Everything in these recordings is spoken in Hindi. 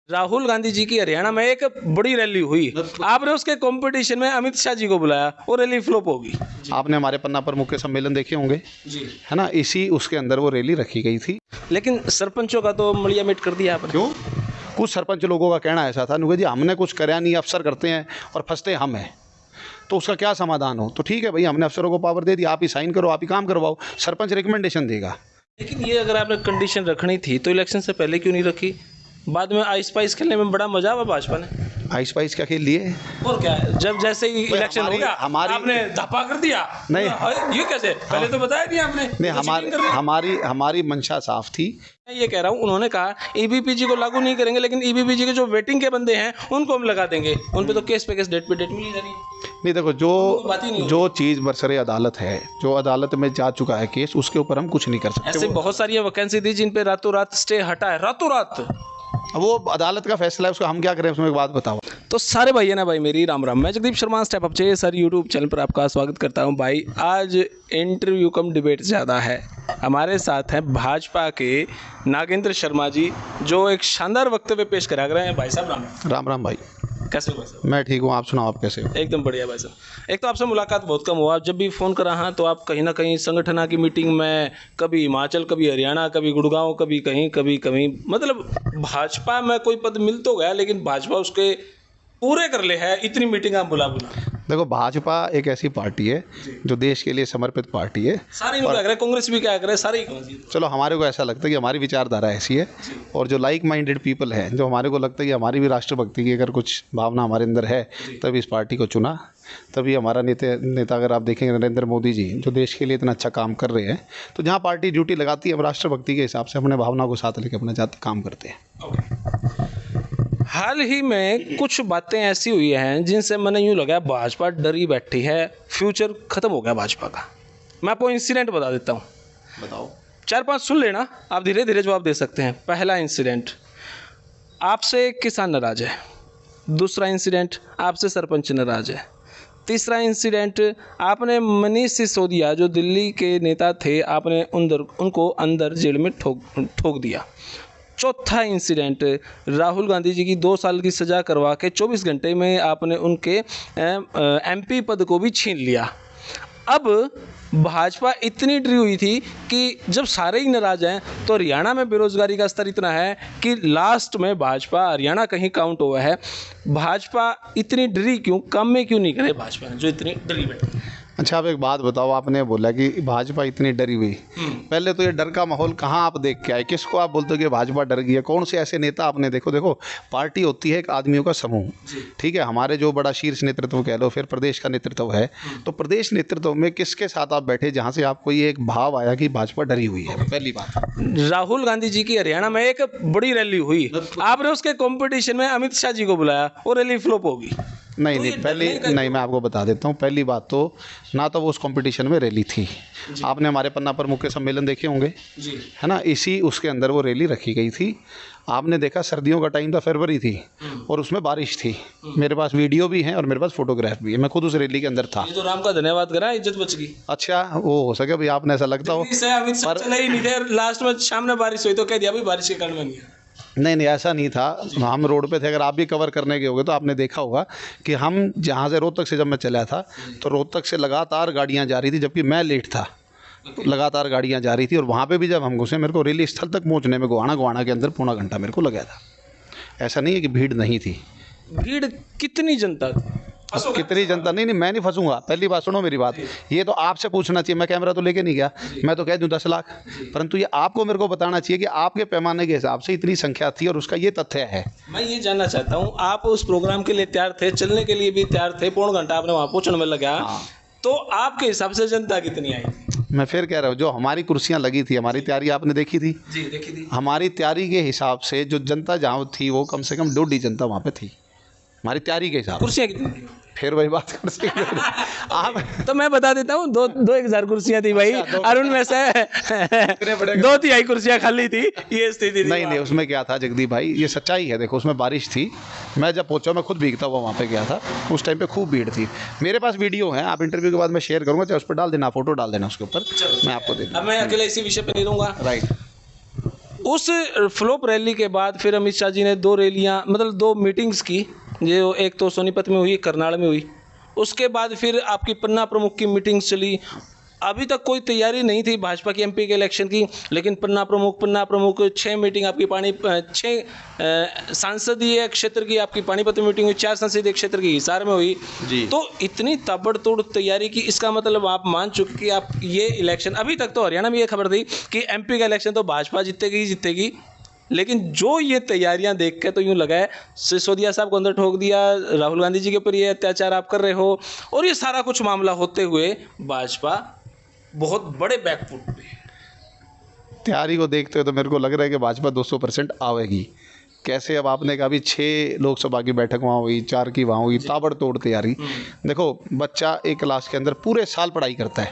राहुल गांधी जी की हरियाणा में एक बड़ी रैली हुई, आपने उसके कंपटीशन में अमित शाह जी को बुलाया और रैली फ्लॉप होगी। आपने हमारे पन्ना प्रमुख के सम्मेलन देखे होंगे जी, है ना, इसी उसके अंदर वो रैली रखी गई थी। लेकिन सरपंचों का तो मलिया मिट कर दिया आपने। क्यों? कुछ सरपंच लोगों का कहना ऐसा था, नुगे जी हमने कुछ कराया नहीं, अफसर करते हैं और फंसते हम हैं, तो उसका क्या समाधान हो। तो ठीक है भाई, हमने अफसरों को पावर दे दी, आप ही साइन करो, आप ही काम करवाओ, सरपंच रिकमेंडेशन देगा। लेकिन ये अगर आपने कंडीशन रखनी थी तो इलेक्शन से पहले क्यों नहीं रखी? बाद में आइस पाइस खेलने में बड़ा मजा आवा भाजपा ने। आइस पाइस क्या खेल लिए? और क्या है, जब जैसे ही इलेक्शन हो गया आपने धप्पा कर दिया। नहीं, ये कैसे, पहले तो बताया नहीं आपने। नहीं, हमारी मंशा साफ थी। मैं ये कह रहा हूँ, उन्होंने कहा ईबीपीजी को लागू नहीं करेंगे, लेकिन ईबीपीजी के जो वेटिंग के बंदे हैं उनको हम लगा देंगे। उन पे तो केस पे केस, डेट पे डेट मिली जा रही है। नहीं देखो, जो चीज़ बरसरे अदालत है, जो अदालत में जा चुका है केस, उसके ऊपर हम कुछ नहीं कर सकते। ऐसे बहुत सारी वैकेंसी थी जिन पे रातों रात स्टे हटा है, रातों रात। वो अदालत का फैसला है, उसका हम क्या करें, उसमें एक बात बताओ। तो सारे भाई है ना भाई, मेरी राम राम। मैं जगदीप शर्मा, स्टेप अप चाहिए सर यूट्यूब चैनल पर आपका स्वागत करता हूं। भाई आज इंटरव्यू कम डिबेट ज़्यादा है। हमारे साथ हैं भाजपा के नागेंद्र शर्मा जी, जो एक शानदार वक्तव्य पेश करा रहे हैं। भाई साहब राम राम राम भाई। कैसे हो भाई साहब? मैं ठीक हूँ, आप सुनाओ, आप कैसे हो? एकदम बढ़िया भाई साहब। एक तो आपसे मुलाकात बहुत कम हुआ, जब भी फ़ोन करा हाँ तो आप कहीं ना कहीं संगठना की मीटिंग में, कभी हिमाचल, कभी हरियाणा, कभी गुड़गांव, कभी कहीं, मतलब भाजपा में कोई पद मिल तो गया, लेकिन भाजपा उसके पूरे कर ले है, इतनी मीटिंग आप बुला। देखो, भाजपा एक ऐसी पार्टी है जो देश के लिए समर्पित पार्टी है। सारे लोग कह रहे हैं, कांग्रेस भी क्या कर रहे हैं, सारे ही। चलो, हमारे को ऐसा लगता है कि हमारी विचारधारा ऐसी है, और जो लाइक माइंडेड पीपल हैं, जो हमारे को लगता है कि हमारी भी राष्ट्रभक्ति की अगर कुछ भावना हमारे अंदर है, तभी इस पार्टी को चुना। तभी हमारा नेता अगर आप देखेंगे नरेंद्र मोदी जी, जो देश के लिए इतना अच्छा काम कर रहे हैं, तो जहाँ पार्टी ड्यूटी लगाती है, हम राष्ट्रभक्ति के हिसाब से अपने भावना को साथ लेकर अपना जाते काम करते हैं। हाल ही में कुछ बातें ऐसी हुई हैं जिनसे मैंने यूँ लगा भाजपा डरी बैठी है, फ्यूचर खत्म हो गया भाजपा का। मैं आपको इंसिडेंट बता देता हूँ, बताओ। 4-5 सुन लेना, आप धीरे धीरे जवाब दे सकते हैं। पहला इंसिडेंट, आपसे किसान नाराज है। दूसरा इंसिडेंट, आपसे सरपंच नाराज है। तीसरा इंसिडेंट, आपने मनीष सिसोदिया जो दिल्ली के नेता थे, आपने उनको अंदर जेल में ठोक दिया। चौथा इंसिडेंट, राहुल गांधी जी की 2 साल की सज़ा करवा के 24 घंटे में आपने उनके एमपी पद को भी छीन लिया। अब भाजपा इतनी डरी हुई थी कि जब सारे ही नाराज हैं, तो हरियाणा में बेरोजगारी का स्तर इतना है कि लास्ट में भाजपा, हरियाणा कहीं काउंट हुआ है। भाजपा इतनी डरी क्यों, काम में क्यों नहीं करे भाजपा ने, जो इतनी डरी बैठी? अच्छा, आप एक बात बताओ, आपने बोला कि भाजपा इतनी डरी हुई, पहले तो ये डर का माहौल कहाँ आप देख के आए? किसको आप बोलते हो कि भाजपा डर गई है? कौन से ऐसे नेता आपने देखो, पार्टी होती है एक आदमियों का समूह, ठीक है। हमारे जो बड़ा शीर्ष नेतृत्व कह लो, फिर प्रदेश का नेतृत्व है, तो प्रदेश नेतृत्व में किसके साथ आप बैठे जहाँ से आपको ये एक भाव आया कि भाजपा डरी हुई है? पहली बात, राहुल गांधी जी की हरियाणा में एक बड़ी रैली हुई, आपने उसके कंपटीशन में अमित शाह जी को बुलाया और रैली फ्लॉप होगी। नहीं, नहीं, मैं आपको बता देता हूँ। पहली बात तो ना तो वो उस कंपटीशन में रैली थी। आपने हमारे पन्ना प्रमुख के सम्मेलन देखे होंगे, है ना, इसी उसके अंदर वो रैली रखी गई थी। आपने देखा, सर्दियों का टाइम था, फरवरी थी, और उसमें बारिश थी। मेरे पास वीडियो भी है और मेरे पास फोटोग्राफ भी है, मैं खुद उस रैली के अंदर था। ये तो राम का धन्यवाद करा, इज्जत बच गई। अच्छा, वो हो सके भाई, आपने ऐसा लगता हो, पर चले ही नहीं थे, लास्ट में शाम में बारिश हुई तो कह दिया भाई बारिश के कारण बन गया। नहीं, ऐसा नहीं था। हम रोड पे थे, अगर आप भी कवर करने गए होगे तो आपने देखा होगा कि हम जहाँ से रोहतक से जब मैं चला था, तो रोहतक से लगातार गाड़ियाँ जा रही थी, जबकि मैं लेट था। लगातार गाड़ियाँ जा रही थी, और वहाँ पे भी जब हम घुसे, मेरे को रैली स्थल तक पहुँचने में गोहाना के अंदर पौना घंटा मेरे को लगा था। ऐसा नहीं है कि भीड़ नहीं थी। भीड़ कितनी जनता थी? कितनी जनता? नहीं, मैं नहीं फंसूंगा। पहली बात सुनो मेरी बात, ये तो आपसे पूछना चाहिए, मैं कैमरा तो लेके नहीं गया, मैं तो कह दूं 10 लाख, परंतु ये आपको मेरे को बताना चाहिए कि आपके पैमाने के हिसाब से इतनी संख्या थी, और उसका ये तथ्य है। मैं ये जानना चाहता हूँ, आप उस प्रोग्राम के लिए तैयार थे, चलने के लिए भी तैयार थे, पौन घंटा आपने वहाँ पहुँचने में लगा, तो आपके हिसाब से जनता कितनी आई? मैं फिर कह रहा हूँ, जो हमारी कुर्सियाँ लगी थी, हमारी तैयारी आपने देखी थी? जी, देखी थी। हमारी तैयारी के हिसाब से जो जनता जहाँ थी, वो कम से कम 2.5 जनता वहाँ पे थी, हमारी तैयारी के हिसाब। कुर्सियाँ कितनी थी? फिर वही बात कर सकते आप। तो मैं बता देता हूँ, 2,000 कुर्सियाँ थी भाई, और उनमें से 2/3 कुर्सियाँ खाली थी, ये स्थिति थी। नहीं, उसमें क्या था जगदीप भाई, ये सच्चाई है। देखो, उसमें बारिश थी, मैं जब पहुंचा, मैं खुद भीगता हुआ वहाँ पे गया था, उस टाइम पे खूब भीड़ थी। मेरे पास वीडियो है, आप इंटरव्यू के बाद मैं शेयर करूँगा, चाहे उस पर डाल देना, फोटो डाल देना उसके ऊपर, मैं आपको दे दूँगा। मैं अकेले इसी विषय पर नहीं रहूँगा। राइट। उस फ्लोप रैली के बाद फिर अमित शाह जी ने 2 रैलियां, मतलब 2 मीटिंग्स की, जो एक तो सोनीपत में हुई, करनाल में हुई। उसके बाद फिर आपकी पन्ना प्रमुख की मीटिंग्स चली। अभी तक कोई तैयारी नहीं थी भाजपा की एमपी के इलेक्शन की, लेकिन पन्ना प्रमुख 6 मीटिंग आपकी 6 सांसदीय क्षेत्र की आपकी पानीपत में मीटिंग हुई, 4 संसदीय क्षेत्र की हिसार में हुई जी। तो इतनी ताबड़तोड़ तैयारी की, इसका मतलब आप मान चुके कि आप ये इलेक्शन, अभी तक तो हरियाणा में ये खबर थी कि एमपी का इलेक्शन तो भाजपा जीतेगी ही जीतेगी, लेकिन जो ये तैयारियां देख के तो यूं लगा है सिसोदिया साहब को अंदर ठोक दिया, राहुल गांधी जी के ऊपर ये अत्याचार आप कर रहे हो, और ये सारा कुछ मामला होते हुए भाजपा बहुत बड़े बैकफुट पे है। तैयारी को देखते हुए तो मेरे को लग रहा है कि भाजपा 200% आवेगी। कैसे? अब आपने कहा अभी 6 लोकसभा की बैठक वहाँ हुई, 4 की वहाँ हुई, ताबड़तोड़ तैयारी। देखो, बच्चा एक क्लास के अंदर पूरे साल पढ़ाई करता है,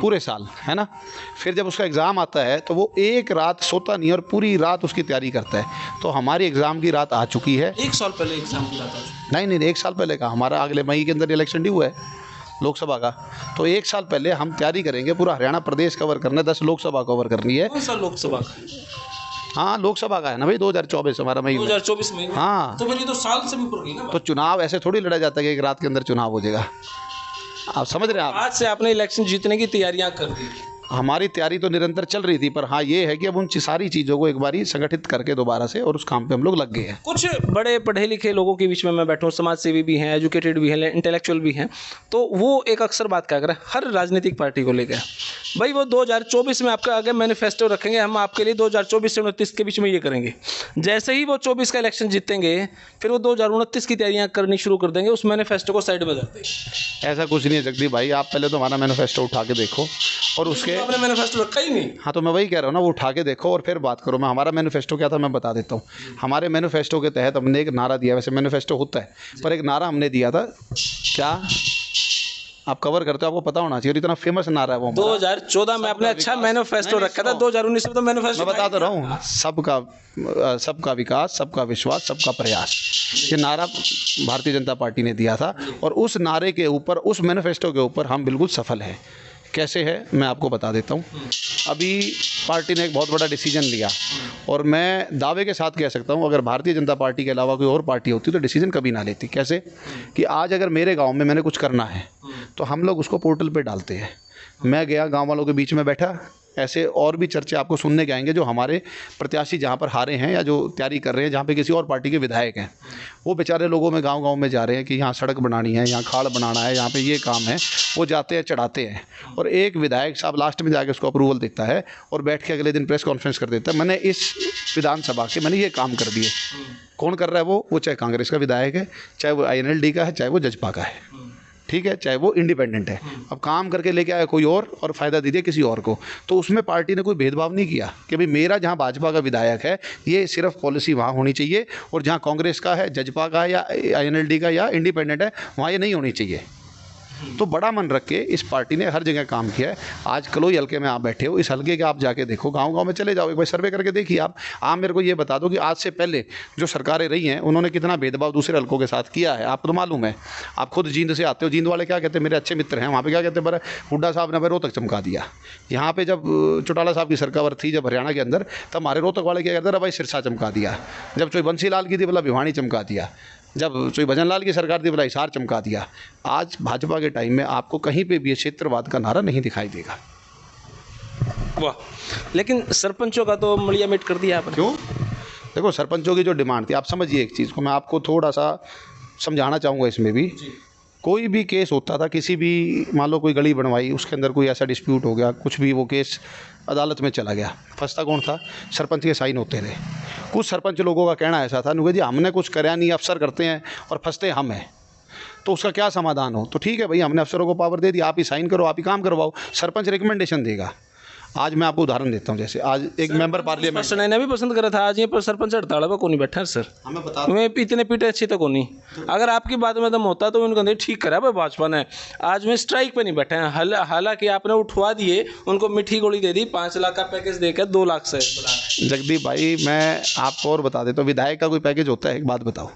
पूरे साल, है ना। फिर जब उसका एग्ज़ाम आता है तो वो एक रात सोता नहीं और पूरी रात उसकी तैयारी करता है। तो हमारी एग्ज़ाम की रात आ चुकी है। 1 साल पहले एग्जाम की रात आज। नहीं, 1 साल पहले का, हमारा अगले मई के अंदर इलेक्शन ड्यू है लोकसभा का। तो 1 साल पहले हम तैयारी करेंगे, पूरा हरियाणा प्रदेश कवर करना है, 10 लोकसभा कवर करनी है। कौन सा लोकसभा का? हाँ, लोकसभा का है ना भाई, 2024 हमारा मई में। 2024 में? हाँ। तो फिर ये तो साल से भी ऊपर गई ना। तो चुनाव ऐसे थोड़ी लड़ा जाता है कि एक रात के अंदर चुनाव हो जाएगा। आप समझ रहे हैं? आप आज से आपने इलेक्शन जीतने की तैयारियां कर दी। हमारी तैयारी तो निरंतर चल रही थी, पर हाँ ये है कि अब उन सारी चीज़ों को एक बारी संगठित करके दोबारा से और उस काम पे हम लोग लग गए हैं। कुछ बड़े पढ़े लिखे लोगों के बीच में मैं बैठा हूँ, समाज सेवी भी हैं, एजुकेटेड भी हैं, इंटेलेक्चुअल भी हैं, तो वो एक अक्सर बात क्या करें हर राजनीतिक पार्टी को लेकर, भाई वो 2024 में आपका आगे मैनिफेस्टो रखेंगे, हम आपके लिए 2024 से 29 के बीच में ये करेंगे। जैसे ही वो 24 का इलेक्शन जीतेंगे फिर वो 2029 की तैयारियां करनी शुरू कर देंगे, उस मैनिफेस्टो को साइड में कर देंगे। ऐसा कुछ नहीं है जगदीप भाई, आप पहले तो हमारा मैनिफेस्टो उठा के देखो और उसके आपने मैनिफेस्टो रखा ही नहीं। हाँ, तो मैं वही कह रहा हूँ ना, वो उठा के देखो और फिर बात करो। मैं हमारा मैनिफेस्टो क्या था मैं बता देता हूँ। हमारे मैनिफेस्टो के तहत हमने एक नारा दिया, वैसे मैनिफेस्टो होता है पर एक नारा हमने दिया था, क्या आप कवर करते हो, आपको पता होना चाहिए, और इतना फेमस नारा है वो। 2014 में आपने अच्छा मैनिफेस्टो रखा था, 2019 में तो मैनिफेस्टो मैं बता तो रहा हूँ, सबका विकास, सबका विश्वास, सबका प्रयास, ये नारा भारतीय जनता पार्टी ने दिया था। और उस नारे के ऊपर, उस मैनिफेस्टो के ऊपर हम बिल्कुल सफल हैं। कैसे है मैं आपको बता देता हूँ। अभी पार्टी ने एक बहुत बड़ा डिसीजन लिया और मैं दावे के साथ कह सकता हूँ, अगर भारतीय जनता पार्टी के अलावा कोई और पार्टी होती तो डिसीजन कभी ना लेती। कैसे कि आज अगर मेरे गांव में मैंने कुछ करना है तो हम लोग उसको पोर्टल पे डालते हैं। मैं गया, गांव वालों के बीच में बैठा, ऐसे और भी चर्चे आपको सुनने के आएंगे जो हमारे प्रत्याशी जहाँ पर हारे हैं या जो तैयारी कर रहे हैं, जहाँ पे किसी और पार्टी के विधायक हैं, वो बेचारे लोगों में गांव-गांव में जा रहे हैं कि यहाँ सड़क बनानी है, यहाँ खाड़ बनाना है, यहाँ पे ये काम है। वो जाते हैं, चढ़ाते हैं और एक विधायक साहब लास्ट में जाके उसको अप्रूवल देता है और बैठ के अगले दिन प्रेस कॉन्फ्रेंस कर देता है, मैंने इस विधानसभा के मैंने ये काम कर दिए। कौन कर रहा है वो चाहे कांग्रेस का विधायक है, चाहे वो INLD का है, चाहे वो जजपा का है, ठीक है, चाहे वो इंडिपेंडेंट है। अब काम करके लेके आया कोई और फ़ायदा दे दिया किसी और को, तो उसमें पार्टी ने कोई भेदभाव नहीं किया कि भाई मेरा जहाँ भाजपा का विधायक है ये सिर्फ पॉलिसी वहाँ होनी चाहिए और जहाँ कांग्रेस का है, जजपा का है या INLD का या इंडिपेंडेंट है वहाँ ये नहीं होनी चाहिए। तो बड़ा मन रख के इस पार्टी ने हर जगह काम किया है। आज कलोई हल्के में आप बैठे हो, इस हल्के के आप जाके देखो, गांव-गांव में चले जाओ, एक बार सर्वे करके देखिए। आप मेरे को ये बता दो कि आज से पहले जो सरकारें रही हैं उन्होंने कितना भेदभाव दूसरे हल्कों के साथ किया है, आपको तो मालूम है। आप खुद जींद से आते हो, जींद वाले क्या कहते हैं, मेरे अच्छे मित्र हैं, वहाँ पर क्या कहते हैं, हुड्डा साहब ने रोहतक चमका दिया। यहाँ पर जब चौटाला साहब की सरकार थी जब हरियाणा के अंदर, तब हमारे रोहतक वाले क्या कहते हैं, भाई सिरसा चमका दिया। जब चोई बंसी लाल की थी बोला भिवानी चमका दिया। जब चोई भजन लाल की सरकार थी बोला हिसार चमका दिया। आज भाजपा के टाइम में आपको कहीं पे भी ये क्षेत्रवाद का नारा नहीं दिखाई देगा। वाह, लेकिन सरपंचों का तो मलिया मिट कर दिया आपने। क्यों? देखो, सरपंचों की जो डिमांड थी, आप समझिए एक चीज़ को, मैं आपको थोड़ा सा समझाना चाहूँगा। इसमें भी कोई भी केस होता था, किसी भी मान लो कोई गली बनवाई, उसके अंदर कोई ऐसा डिस्प्यूट हो गया, कुछ भी, वो केस अदालत में चला गया, फंसता कौन था? सरपंच के साइन होते थे। कुछ सरपंच लोगों का कहना ऐसा था, नुगे जी हमने कुछ कराया नहीं, अफसर करते हैं और फंसते हम हैं, तो उसका क्या समाधान हो? तो ठीक है भाई, हमने अफसरों को पावर दे दी, आप ही साइन करो, आप ही काम करवाओ, सरपंच रिकमेंडेशन देगा। आज मैं आपको उदाहरण देता हूँ, जैसे आज एक मेंबर पार्लियामेंट ने भी पसंद करा था, आज ये पर सरपंच हड़ताल पर कौन बैठा है सर? हमें बता मैं इतने पीटे अच्छी तो कौन नहीं। अगर आपकी बात में दम होता तो उनको ठीक करा भाई भाजपा ने। आज में स्ट्राइक पे नहीं बैठे हैं, हालांकि आपने उठवा दिए, उनको मीठी गोली दे दी, 5 लाख का पैकेज देकर 2 लाख से। जगदीप भाई, मैं आपको और बता देता हूँ, विधायक का कोई पैकेज होता है? एक बात बताओ।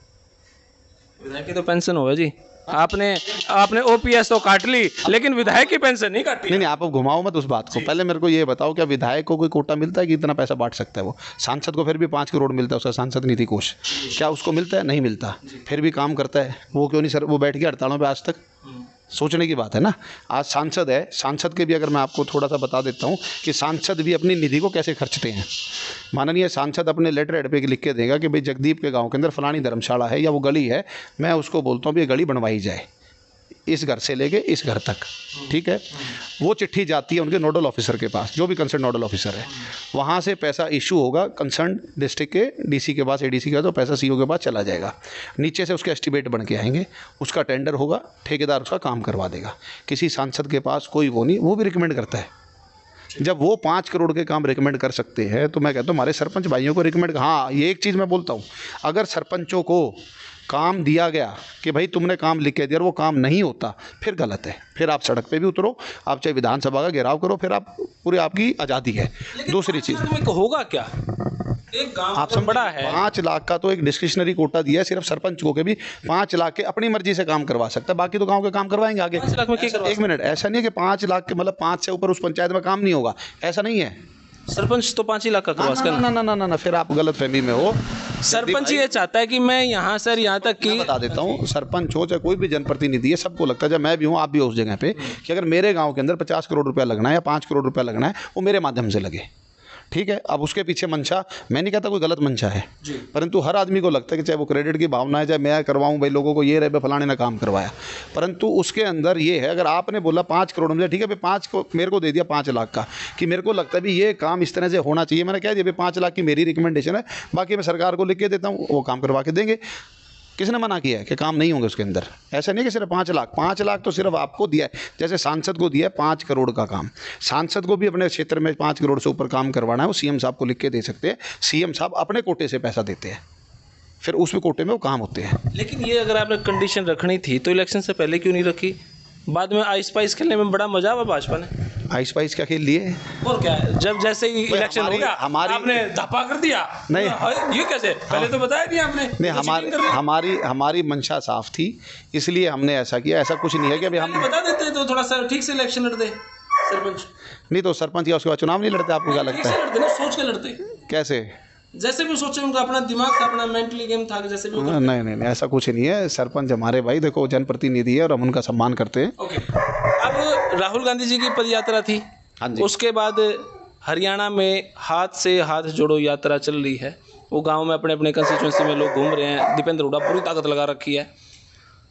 विधायक की तो पेंशन होगा जी। आपने ओपीएस तो काट ली, लेकिन विधायक की पेंशन नहीं काटी। नहीं, आप अब घुमाओ मत उस बात को। पहले मेरे को ये बताओ, क्या विधायक को कोई कोटा मिलता है कि इतना पैसा बांट सकता है वो? सांसद को फिर भी 5 करोड़ मिलता है, उसका सांसद निधि कोष, क्या उसको मिलता है? नहीं मिलता। फिर भी काम करता है वो, क्यों नहीं सर? वो बैठ गया हड़तालों पे आज तक। सोचने की बात है ना। आज सांसद है, सांसद के भी अगर मैं आपको थोड़ा सा बता देता हूँ कि सांसद भी अपनी निधि को कैसे खर्चते हैं। माननीय सांसद अपने लेटर हेड पे लिख के देगा कि भाई जगदीप के गांव के अंदर फलानी धर्मशाला है या वो गली है, मैं उसको बोलता हूँ भी ये गली बनवाई जाए, इस घर से लेके इस घर तक, ठीक है। वो चिट्ठी जाती है उनके नोडल ऑफिसर के पास, जो भी कंसर्न नोडल ऑफिसर है, वहाँ से पैसा इशू होगा कंसर्न डिस्ट्रिक्ट के डीसी के पास, एडीसी के पास, तो पैसा सीओ के पास चला जाएगा। नीचे से उसके एस्टिमेट बन के आएंगे, उसका टेंडर होगा, ठेकेदार उसका काम करवा देगा। किसी सांसद के पास कोई वो नहीं, वो भी रिकमेंड करता है। जब वो 5 करोड़ के काम रिकमेंड कर सकते हैं, तो मैं कहता हूँ हमारे सरपंच भाइयों को रिकमेंड, हाँ ये एक चीज़ मैं बोलता हूँ, अगर सरपंचों को काम दिया गया कि भाई तुमने काम लिख के दिया और वो काम नहीं होता, फिर गलत है। फिर आप सड़क पे भी उतरो, आप चाहे विधानसभा का घेराव करो, फिर आप पूरी आपकी आज़ादी है। दूसरी चीज़ होगा क्या, एक गांव आप सब बड़ा है, 5 लाख का तो एक डिस्क्रिशनरी कोटा दिया है सिर्फ सरपंच को, के भी 5 लाख के अपनी मर्जी से काम करवा सकता है, बाकी तो गांव के काम करवाएंगे आगे। 5 लाख में क्या करवा? एक मिनट, ऐसा नहीं है कि 5 लाख के मतलब 5 से ऊपर उस पंचायत में काम नहीं होगा, ऐसा नहीं है। सरपंच तो 5 ही लाख का करवा सकता है। ना, फिर आप गलत फहमी में हो। सरपंच ये चाहता है कि मैं यहाँ सर यहाँ तक की बता देता हूँ, सरपंच हो चाहे कोई भी जनप्रतिनिधि है, सबको लगता है, जब मैं भी हूँ आप भी हो उस जगह पे, कि अगर मेरे गांव के अंदर 50 करोड़ रुपया लगना है या 5 करोड़ रुपया लगना है, वो मेरे माध्यम से लगे, ठीक है। अब उसके पीछे मंशा, मैं नहीं कहता कोई गलत मंशा है, परंतु हर आदमी को लगता है कि चाहे वो क्रेडिट की भावना है, चाहे मैं करवाऊँ भाई लोगों को ये रहे फलाने ने काम करवाया, परंतु उसके अंदर ये है, अगर आपने बोला 5 करोड़ में, ठीक है भाई 5 को मेरे को दे दिया 5 लाख का, कि मेरे को लगता है भी ये काम इस तरह से होना चाहिए, मैंने कह दिया भाई 5 लाख की मेरी रिकमेंडेशन है, बाकी मैं सरकार को लिख के देता हूँ, वो काम करवा के देंगे। किसने मना किया है कि काम नहीं होंगे उसके अंदर? ऐसा नहीं कि सिर्फ 5 लाख तो सिर्फ आपको दिया है, जैसे सांसद को दिया है 5 करोड़ का काम, सांसद को भी अपने क्षेत्र में 5 करोड़ से ऊपर काम करवाना है, वो सीएम साहब को लिख के दे सकते हैं, सीएम साहब अपने कोटे से पैसा देते हैं, फिर उस कोटे में वो काम होते हैं। लेकिन ये अगर आपने कंडीशन रखनी थी तो इलेक्शन से पहले क्यों नहीं रखी? बाद में आइस पाइस खेलने में बड़ा मजा आया भाजपा ने। आइस पाइस क्या खेल लिए? और क्या है, जब जैसे ही इलेक्शन हो गया आपने धप्पा कर दिया। नहीं, ये कैसे? पहले तो बताया नहीं आपने। नहीं, हमारी मंशा साफ थी, इसलिए हमने ऐसा किया। ऐसा कुछ नहीं है कि अभी हम बता देते तो थोड़ा सा ठीक से इलेक्शन लड़ते सरपंच। नहीं तो सरपंच या उसके बाद चुनाव नहीं लड़ते, आपको क्या लगता है? लड़ते ना, सोच के लड़ते। कैसे? जैसे भी सोचे, उनका अपना दिमाग था, अपना मेंटली गेम था, जैसे भी। नहीं, ऐसा कुछ नहीं है। सरपंच हमारे भाई देखो जनप्रतिनिधि है और हम उनका सम्मान करते हैं। ओके। अब राहुल गांधी जी की पद यात्रा थी, उसके बाद हरियाणा में हाथ से हाथ जोड़ो यात्रा चल रही है। वो गांव में अपने अपने कंस्टिट्यूंसी में लोग घूम रहे हैं, दीपेंद्र हुड्डा पूरी ताकत लगा रखी है।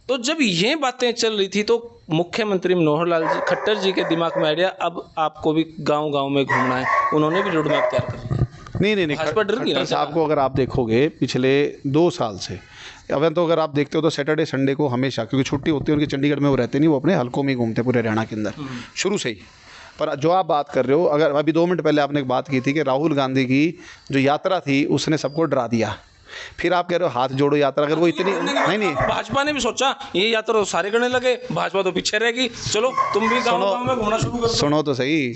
तो जब ये बातें चल रही थी तो मुख्यमंत्री मनोहर लाल जी खट्टर जी के दिमाग में आइडिया, अब आपको भी गाँव गाँव में घूमना है। उन्होंने भी रोड मैप तैयार कर लिया। नहीं, खट्टर साहब को अगर आप देखोगे पिछले 2 साल से, अब तो अगर आप देखते हो तो सैटरडे संडे को हमेशा, क्योंकि छुट्टी होती है उनकी, चंडीगढ़ में वो रहते नहीं, वो अपने हलकों में घूमते पूरे हरियाणा के अंदर शुरू से ही। पर जो आप बात कर रहे हो, अगर अभी 2 मिनट पहले आपने एक बात की थी कि राहुल गांधी की जो यात्रा थी उसने सबको डरा दिया, फिर आप कह रहे हो हाथ जोड़ो यात्रा, अगर वो इतनी नहीं भाजपा ने भी सोचा ये यात्रा तो सारे करने लगे, भाजपा तो पीछे रहेगी, चलो तुम भी गाँव में घूमना शुरू करो। सुनो तो सही,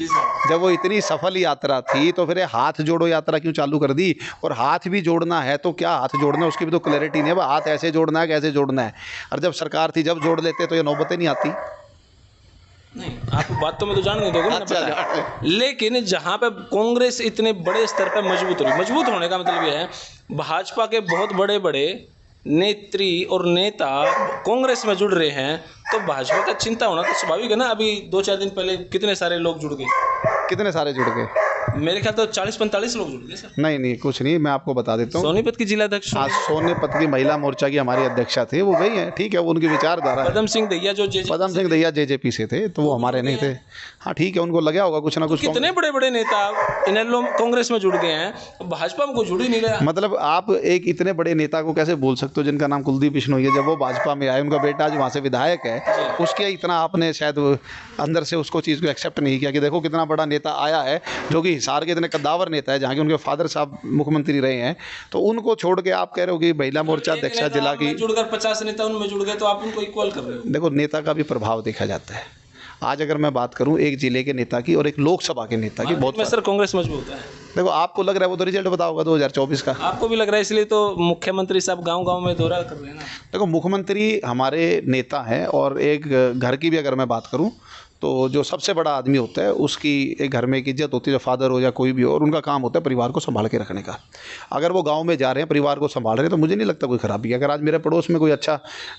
जब वो इतनी सफल यात्रा थी तो फिर हाथ जोड़ो यात्रा क्यों चालू कर दी? और हाथ भी जोड़ना है तो क्या हाथ जोड़ना है उसकी भी तो क्लैरिटी नहीं है, हाथ ऐसे जोड़ना है कैसे जोड़ना है। और जब सरकार थी जब जोड़ लेते तो ये नौबतें नहीं आती। नहीं, आप बात तो मैं तो जान नहीं दोगे। अच्छा, लेकिन जहाँ पे कांग्रेस इतने बड़े स्तर पर मजबूत रही, मजबूत होने का मतलब यह है भाजपा के बहुत बड़े बड़े नेत्री और नेता कांग्रेस में जुड़ रहे हैं, तो भाजपा का चिंता होना तो स्वाभाविक है ना। अभी 2-4 दिन पहले कितने सारे लोग जुड़ गए, कितने सारे जुड़ गए? मेरे ख्याल तो 40-45 लोग जुड़ गए सर। नहीं, कुछ नहीं, मैं आपको बता देता हूँ। सोनीपत की जिला अध्यक्ष, आज सोनीपत की महिला मोर्चा की हमारी अध्यक्षा थे, वो गई हैं, ठीक है, वो उनकी विचारधारा। पदम सिंह दैया जेजेपी से थे, तो वो हमारे नहीं थे। हाँ ठीक है, उनको लगा होगा कुछ ना कुछ। कितने बड़े बड़े नेता इनेलो कांग्रेस में जुड़ गए हैं, भाजपा में कोई जुड़ ही नहीं रहा। मतलब आप एक इतने बड़े नेता को कैसे बोल सकते हो जिनका नाम कुलदीप बिश्नोई है? जब वो भाजपा में आए, उनका बेटा आज वहाँ से विधायक है, उसके इतना आपने शायद अंदर से उसको चीज़ को एक्सेप्ट नहीं किया कि देखो कितना बड़ा नेता आया है, जो कि हिसार के इतने कद्दावर नेता है, जहाँ के उनके फादर साहब मुख्यमंत्री रहे हैं, तो उनको छोड़ के आप कह रहे हो कि महिला मोर्चा अध्यक्षा जिला की जुड़कर 50 नेता उनमें जुड़ गए, तो आप उनको इक्वल कर रहे हो। देखो, नेता का भी प्रभाव देखा जाता है। आज अगर मैं बात करूं एक जिले के नेता की और एक लोकसभा के नेता की, बहुत सर कांग्रेस मजबूत है। देखो आपको लग रहा है वो तो रिजल्ट बताओगा 2024 का। आपको भी लग रहा है, इसलिए तो मुख्यमंत्री साहब गांव-गांव में दौरा कर रहे हैं ना। देखो मुख्यमंत्री हमारे नेता हैं, और एक घर की भी अगर मैं बात करूं तो जो सबसे बड़ा आदमी होता है उसकी एक घर में एक इज्जत होती है, जो फादर हो या कोई भी हो, और उनका काम होता है परिवार को संभाल के रखने का। अगर वो गांव में जा रहे हैं, परिवार को संभाल रहे हैं, तो मुझे नहीं लगता कोई खराबी है। अगर आज मेरे पड़ोस में कोई अच्छा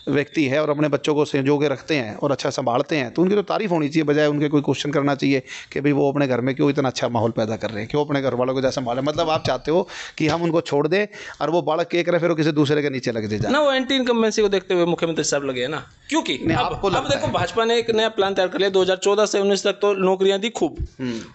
व्यक्ति है और अपने बच्चों को संजो के रखते हैं और अच्छा संभालते हैं, तो उनकी तो तारीफ होनी चाहिए, बजाय उनके कोई क्वेश्चन करना चाहिए कि भाई वो अपने घर में क्यों इतना अच्छा माहौल पैदा कर रहे हैं, क्यों अपने घर वालों को जैसा संभालें। मतलब आप चाहते हो कि हम उनको छोड़ दें और वो बालक के करे फिर वो किसी दूसरे के नीचे लग जाए ना। वो एंटी इनकम्बेंसी को देखते हुए मुख्यमंत्री साहब लगे हैं ना, क्योंकि अब देखो भाजपा ने एक नया प्लान तैयार कर लिया। 2014 से 19 तक तो नौकरियां दी खूब,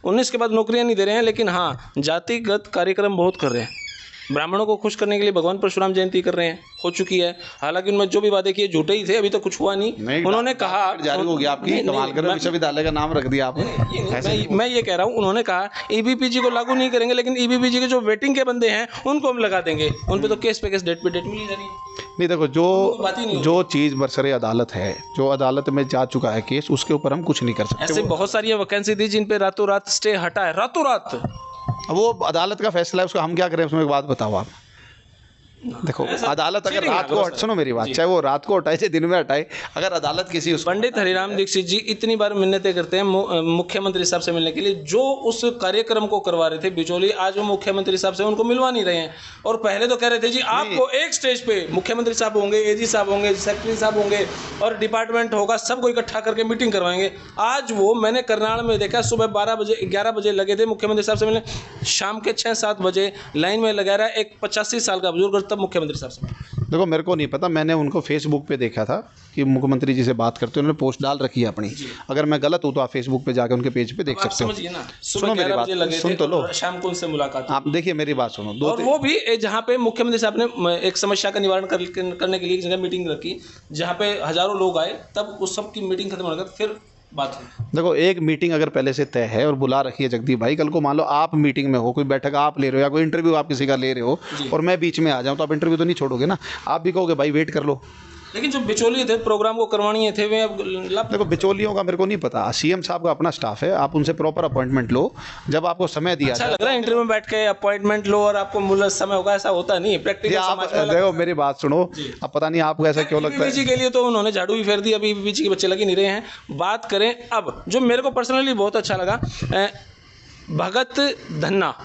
19 के बाद नौकरियां नहीं दे रहे हैं, लेकिन हाँ जातिगत कार्यक्रम बहुत कर रहे हैं। ब्राह्मणों को खुश करने के लिए भगवान परशुराम जयंती कर रहे हैं, हो चुकी है। हालांकि उनमें जो भी वादे किए झूठे ही थे, अभी तो कुछ हुआ नहीं। उन्होंने कहा जारी हो गया आपकी, कमाल कर विश्वविद्यालय का नाम रख दिया आपने। मैं ये कह रहा हूँ, उन्होंने कहा ईबीपीजी को लागू नहीं करेंगे, लेकिन ईबीपीजी के जो वेटिंग के बंदे हैं उनको हम लगा देंगे। उन पे तो केस पे केस, डेट पे डेट मिली जा रही है। नहीं देखो, जो चीज़ बरसरे अदालत है, जो अदालत में जा चुका है केस, उसके ऊपर हम कुछ नहीं कर सकते। ऐसे बहुत सारी वैकेंसी थी जिन पे रातों रात स्टे हटा है, रातों रात। वो अदालत का फैसला है, उसका हम क्या करें उसमें। एक बात बताओ आप, देखो अदालत अगर रात को सुनो मेरी बात, चाहे वो रात को हटाए चाहे दिन में हटाए, अगर अदालत किसी पंडित हरिराम दीक्षित जी इतनी बार मिन्नतें करते हैं मुख्यमंत्री साहब से मिलने के लिए, जो उस कार्यक्रम को करवा रहे थे बिचौली, आज वो मुख्यमंत्री साहब से उनको मिलवा नहीं रहे हैं। और पहले तो कह रहे थे जी आपको एक स्टेज पे मुख्यमंत्री साहब होंगे, एजी साहब होंगे, सेक्रेटरी साहब होंगे और डिपार्टमेंट होगा, सबको इकट्ठा करके मीटिंग करवाएंगे। आज वो मैंने करनाल में देखा, सुबह 12 बजे 11 बजे लगे थे मुख्यमंत्री साहब से मिलने, शाम के 6-7 बजे लाइन में लगा रहा एक 85 साल का बुजुर्ग मुख्यमंत्री साहब से। देखो मेरे को नहीं पता, मैंने उनको फेसबुक पे देखा था कि मुख्यमंत्री जी से बात करते हैं, उन्होंने पोस्ट डाल रखी है अपनी। अगर मैं गलत हूँ तो आप फेसबुक पे जाकर उनके पेज पे देख सकते हो। सुनो मेरी बात, सुन तो लो, शाम को उनसे मुलाकात, आप देखिए मेरी बात सुनो। और वो भी जहाँ पे मुख्यमंत्री साहब ने एक समस्या का निवारण करने के लिए एक जगह मीटिंग रखी, जहाँ पे हजारों लोग आए, तब उस सब की मीटिंग खत्म होकर फिर बात है। देखो एक मीटिंग अगर पहले से तय है और बुला रखी है जगदीप भाई, कल को मान लो आप मीटिंग में हो, कोई बैठक आप ले रहे हो या कोई इंटरव्यू आप किसी का ले रहे हो और मैं बीच में आ जाऊं, तो आप इंटरव्यू तो नहीं छोड़ोगे ना, आप भी कहोगे भाई वेट कर लो। लेकिन जो बिचौलिए थे प्रोग्राम को करवानी थे वे अब देखो बिचौलियों का मेरे को नहीं पता, सीएम साहब का अपना स्टाफ है, आप उनसे प्रॉपर अपॉइंटमेंट लो जब आपको समय दिया। अच्छा लग रहा है इंटरव्यू में बैठ के अपॉइंटमेंट लो और आपको मुल्ला समय होगा, ऐसा होता नहीं प्रैक्टिकल। आप देखो मेरी बात सुनो, अब पता नहीं आपको ऐसा क्यों लगता है। बीबीजी के लिए तो उन्होंने झाड़ू भी फेर दी, अभी बीबीजी के बच्चे लगे नहीं रहे हैं। बात करें अब जो मेरे को पर्सनली बहुत अच्छा लगा, भगत धन्ना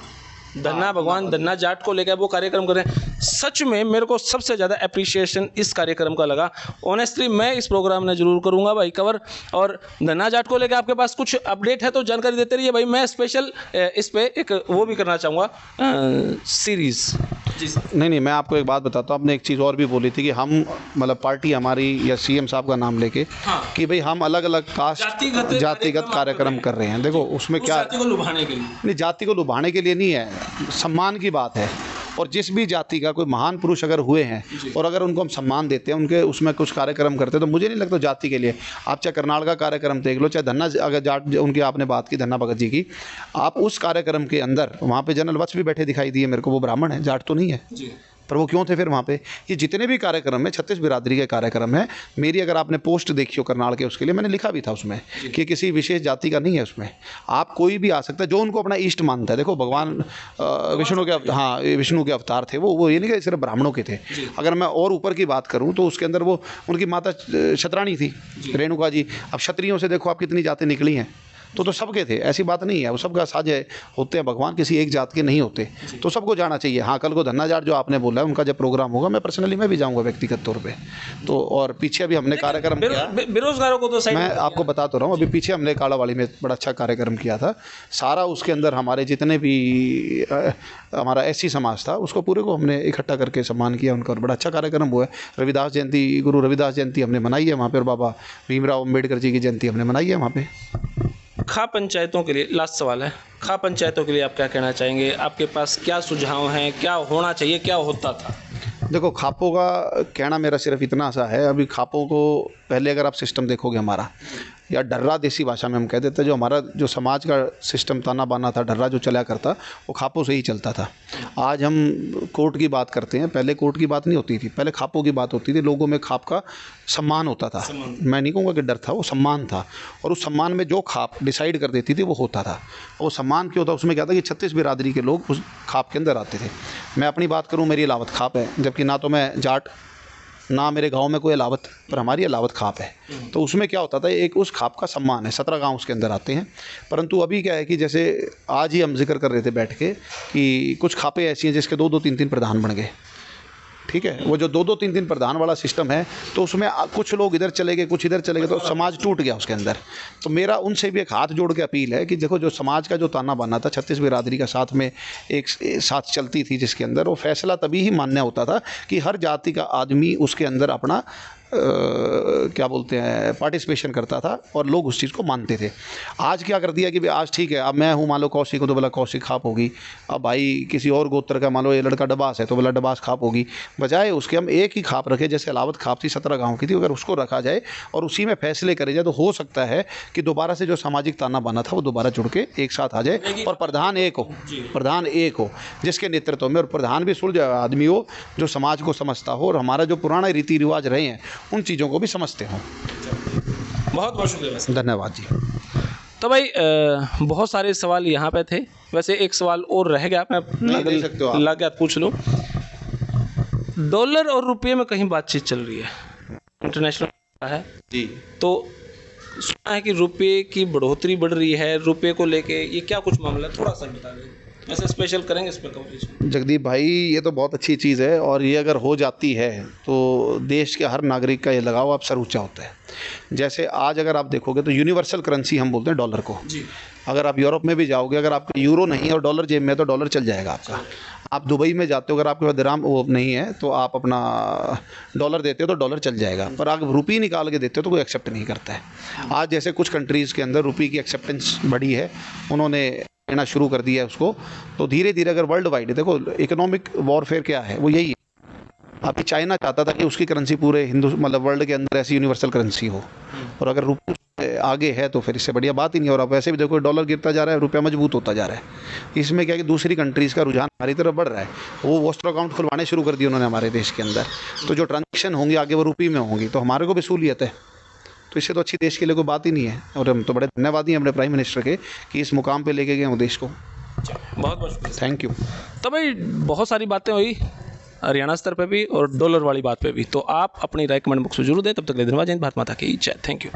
भगवान धन्ना जाट को लेकर वो कार्यक्रम कर रहे हैं। सच में मेरे को सबसे ज़्यादा अप्रिशिएशन इस कार्यक्रम का लगा। ऑनेस्टली मैं इस प्रोग्राम में ज़रूर करूँगा भाई कवर, और धन्ना जाट को लेकर आपके पास कुछ अपडेट है तो जानकारी देते रहिए भाई। मैं स्पेशल इस पे एक वो भी करना चाहूँगा सीरीज़। नहीं मैं आपको एक बात बताता हूँ, आपने एक चीज़ और भी बोली थी कि हम मतलब पार्टी हमारी या सीएम साहब का नाम लेके कि भाई हम अलग अलग कास्ट जातिगत कार्यक्रम कर रहे हैं। देखो उसमें क्या, जाति को लुभाने के लिए नहीं, जाति को लुभाने के लिए नहीं है, सम्मान की बात है। और जिस भी जाति का कोई महान पुरुष अगर हुए हैं और अगर उनको हम सम्मान देते हैं, उनके उसमें कुछ कार्यक्रम करते हैं, तो मुझे नहीं लगता जाति के लिए। आप चाहे करनाल का कार्यक्रम देख लो, चाहे धन्ना अगर जाट उनकी आपने बात की धन्ना भगत जी की, आप उस कार्यक्रम के अंदर वहाँ पे जनरल वत्स भी बैठे दिखाई दिए मेरे को, वो ब्राह्मण है, जाट तो नहीं है, पर वो क्यों थे फिर वहाँ पे। ये जितने भी कार्यक्रम है 36 बिरादरी के कार्यक्रम है। मेरी अगर आपने पोस्ट देखी हो करनाल के, उसके लिए मैंने लिखा भी था उसमें कि किसी विशेष जाति का नहीं है, उसमें आप कोई भी आ सकता है जो उनको अपना इष्ट मानता है। देखो भगवान विष्णु के, हाँ विष्णु के अवतार थे वो ये नहीं कि सिर्फ ब्राह्मणों के थे। अगर मैं और ऊपर की बात करूँ तो उसके अंदर वो उनकी माता क्षत्राणी थी, रेणुका जी। अब क्षत्रियों से देखो आप कितनी जातें निकली हैं, तो सबके थे, ऐसी बात नहीं है। वो सबका साझे होते हैं, भगवान किसी एक जात के नहीं होते, तो सबको जाना चाहिए। हाँ कल को धन्ना जाट जो आपने बोला है उनका जब प्रोग्राम होगा, मैं पर्सनली मैं भी जाऊंगा व्यक्तिगत तौर पे। तो और पीछे अभी हमने कार्यक्रम किया बेरोजगारों को, तो मैं आपको बता तो रहा हूँ, अभी पीछे हमने कालावाड़ी में बड़ा अच्छा कार्यक्रम किया था सारा। उसके अंदर हमारे जितने भी हमारा एससी समाज था उसको पूरे को हमने इकट्ठा करके सम्मान किया उनका, और बड़ा अच्छा कार्यक्रम हुआ है। रविदास जयंती, गुरु रविदास जयंती हमने मनाई है वहाँ पर, बाबा भीमराव अम्बेडकर जी की जयंती हमने मनाई है वहाँ पर। खा पंचायतों के लिए लास्ट सवाल है, खा पंचायतों के लिए आप क्या कहना चाहेंगे? आपके पास क्या सुझाव हैं, क्या होना चाहिए, क्या होता था? देखो खापों का कहना मेरा सिर्फ इतना सा है, अभी खापों को पहले अगर आप सिस्टम देखोगे हमारा, या डर्रा देसी भाषा में हम कह देते हैं, जो हमारा जो समाज का सिस्टम ताना बाना था, डर्रा जो चला करता, वो खापों से ही चलता था। आज हम कोर्ट की बात करते हैं, पहले कोर्ट की बात नहीं होती थी, पहले खापों की बात होती थी। लोगों में खाप का सम्मान होता था। मैं नहीं कहूँगा कि डर था, वो सम्मान था। और उस सम्मान में जो खाप डिसाइड कर देती थी वो होता था। और वो सम्मान क्यों था, उसमें क्या था कि 36 बिरादरी के लोग उस खाप के अंदर आते थे। मैं अपनी बात करूँ, मेरी अलावत खाप है, जबकि ना तो मैं जाट, ना मेरे गांव में कोई अलावत, पर हमारी अलावत खाप है। तो उसमें क्या होता था, एक उस खाप का सम्मान है। 17 गांव उसके अंदर आते हैं। परंतु अभी क्या है कि जैसे आज ही हम जिक्र कर रहे थे बैठ के कि कुछ खापें ऐसी हैं जिसके 2-2, 3-3 प्रधान बन गए। ठीक है, वो जो 2-2, 3-3 प्रधान वाला सिस्टम है, तो उसमें कुछ लोग इधर चले गए, कुछ इधर चले गए, तो समाज टूट गया उसके अंदर। तो मेरा उनसे भी एक हाथ जोड़ के अपील है कि देखो, जो समाज का जो ताना बाना था, 36 बिरादरी का साथ में एक साथ चलती थी, जिसके अंदर वो फैसला तभी ही मान्य होता था कि हर जाति का आदमी उसके अंदर अपना क्या बोलते हैं, पार्टिसिपेशन करता था और लोग उस चीज़ को मानते थे। आज क्या कर दिया कि आज ठीक है, अब मैं हूँ मान लो कौशिक, तो बोला कौशिक खाप होगी। अब भाई किसी और गोत्र का मान लो ये लड़का डबास है, तो बोला डबास खाप होगी। बजाय उसके हम एक ही खाप रखे, जैसे अलावत खाप थी 17 गाँव की थी, अगर उसको रखा जाए और उसी में फैसले करे जाए, तो हो सकता है कि दोबारा से जो सामाजिक ताना बाना था वो दोबारा जुड़ के एक साथ आ जाए और प्रधान एक हो, प्रधान एक हो जिसके नेतृत्व में, और प्रधान भी सुलझ आदमी हो जो समाज को समझता हो और हमारा जो पुराना रीति रिवाज रहे हैं उन चीज़ों को भी समझते हों। बहुत बहुत शुक्रिया। धन्यवाद जी। तो भाई बहुत सारे सवाल यहाँ पे थे, वैसे एक सवाल और रह गया, मैं ले सकते हो आप। लग गया पूछ लूँ। डॉलर और रुपये में कहीं बातचीत चल रही है, इंटरनेशनल है जी, तो सुना है कि रुपये की बढ़ोतरी बढ़ रही है, रुपये को लेके ये क्या कुछ मामला है, थोड़ा सा बता दें, ऐसे स्पेशल करेंगे इस पर कवरेज। जगदीप भाई, ये तो बहुत अच्छी चीज़ है और ये अगर हो जाती है तो देश के हर नागरिक का ये लगाव आप सर ऊँचा होता है। जैसे आज अगर आप देखोगे तो यूनिवर्सल करेंसी हम बोलते हैं डॉलर को। जी। अगर आप यूरोप में भी जाओगे, अगर आपका यूरो नहीं है और डॉलर जेब में है, तो डॉलर चल जाएगा आपका। आप दुबई में जाते हो, अगर आपके पास दिरहम वो नहीं है तो आप अपना डॉलर देते हो तो डॉलर चल जाएगा। पर आप रुपये निकाल के देते हो तो कोई एक्सेप्ट नहीं करता है। आज जैसे कुछ कंट्रीज़ के अंदर रुपये की एक्सेप्टेंस बढ़ी है, उन्होंने लेना शुरू कर दिया है उसको। तो धीरे धीरे अगर वर्ल्ड वाइड देखो, इकोनॉमिक वॉरफेयर क्या है, वो यही है। अभी चाइना चाहता था कि उसकी करेंसी पूरे मतलब वर्ल्ड के अंदर ऐसी यूनिवर्सल करेंसी हो, और अगर रुपये आगे है तो फिर इससे बढ़िया बात ही नहीं। और अब वैसे भी देखो डॉलर गिरता जा रहा है, रुपया मजबूत होता जा रहा है। इसमें क्या है कि दूसरी कंट्रीज़ का रुझान हमारी तरफ बढ़ रहा है। वो वॉस्टर अकाउंट खुलवाने शुरू कर दिए उन्होंने हमारे देश के अंदर, तो जो ट्रांजेक्शन होंगी आगे वो रुपये में होंगी, तो हमारे को भी सहूलियत है। तो इससे तो अच्छी देश के लिए कोई बात ही नहीं है। और हम तो बड़े धन्यवादी हैं अपने प्राइम मिनिस्टर के कि इस मुकाम पे लेके गए हैं देश को। बहुत बहुत शुक्रिया। Thank you. तो भाई बहुत सारी बातें हुई हरियाणा स्तर पे भी और डॉलर वाली बात पे भी, तो आप अपनी राय कमेंट बॉक्स में जरूर दें। तब तक के लिए धन्यवाद। जय हिंद, भारत माता की जय। Thank you.